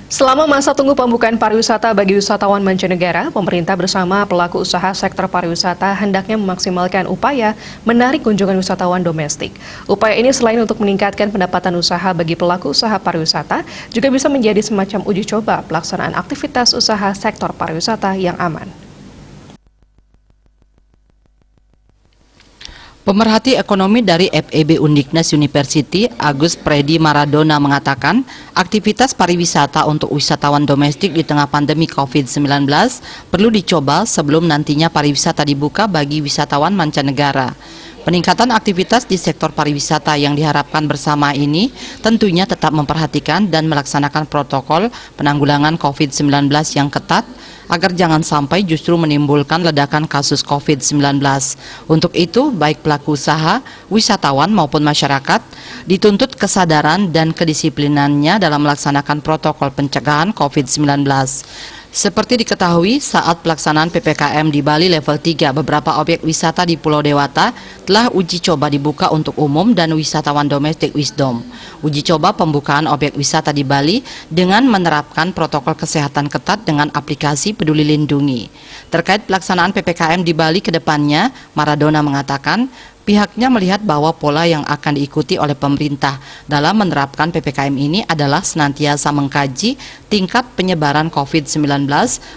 Selama masa tunggu pembukaan pariwisata bagi wisatawan mancanegara, pemerintah bersama pelaku usaha sektor pariwisata hendaknya memaksimalkan upaya menarik kunjungan wisatawan domestik. Upaya ini selain untuk meningkatkan pendapatan usaha bagi pelaku usaha pariwisata, juga bisa menjadi semacam uji coba pelaksanaan aktivitas usaha sektor pariwisata yang aman. Pemerhati ekonomi dari FEB Undiknas University, Agus Predi Maradona mengatakan, aktivitas pariwisata untuk wisatawan domestik di tengah pandemi COVID-19 perlu dicoba sebelum nantinya pariwisata dibuka bagi wisatawan mancanegara. Peningkatan aktivitas di sektor pariwisata yang diharapkan bersama ini tentunya tetap memperhatikan dan melaksanakan protokol penanggulangan COVID-19 yang ketat agar jangan sampai justru menimbulkan ledakan kasus COVID-19. Untuk itu, baik pelaku usaha, wisatawan maupun masyarakat dituntut kesadaran dan kedisiplinannya dalam melaksanakan protokol pencegahan COVID-19. Seperti diketahui, saat pelaksanaan PPKM di Bali level 3, beberapa objek wisata di Pulau Dewata telah uji coba dibuka untuk umum dan wisatawan domestik Wisdom. Uji coba pembukaan objek wisata di Bali dengan menerapkan protokol kesehatan ketat dengan aplikasi Peduli Lindungi. Terkait pelaksanaan PPKM di Bali ke depannya, Maradona mengatakan, pihaknya melihat bahwa pola yang akan diikuti oleh pemerintah dalam menerapkan PPKM ini adalah senantiasa mengkaji tingkat penyebaran COVID-19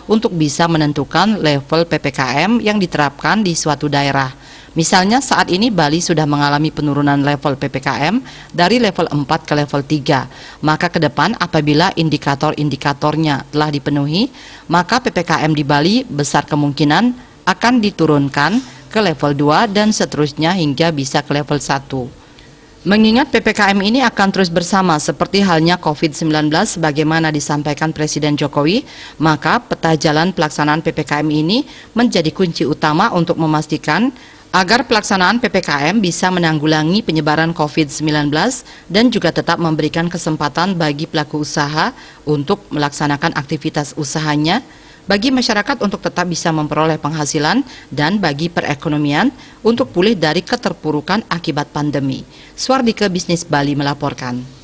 untuk bisa menentukan level PPKM yang diterapkan di suatu daerah. Misalnya saat ini Bali sudah mengalami penurunan level PPKM dari level 4 ke level 3. Maka ke depan apabila indikator-indikatornya telah dipenuhi, maka PPKM di Bali besar kemungkinan akan diturunkan ke level 2 dan seterusnya hingga bisa ke level 1. Mengingat PPKM ini akan terus bersama seperti halnya COVID-19 sebagaimana disampaikan Presiden Jokowi, maka peta jalan pelaksanaan PPKM ini menjadi kunci utama untuk memastikan agar pelaksanaan PPKM bisa menanggulangi penyebaran COVID-19 dan juga tetap memberikan kesempatan bagi pelaku usaha untuk melaksanakan aktivitas usahanya, bagi masyarakat untuk tetap bisa memperoleh penghasilan, dan bagi perekonomian untuk pulih dari keterpurukan akibat pandemi. Swardike Bisnis Bali melaporkan.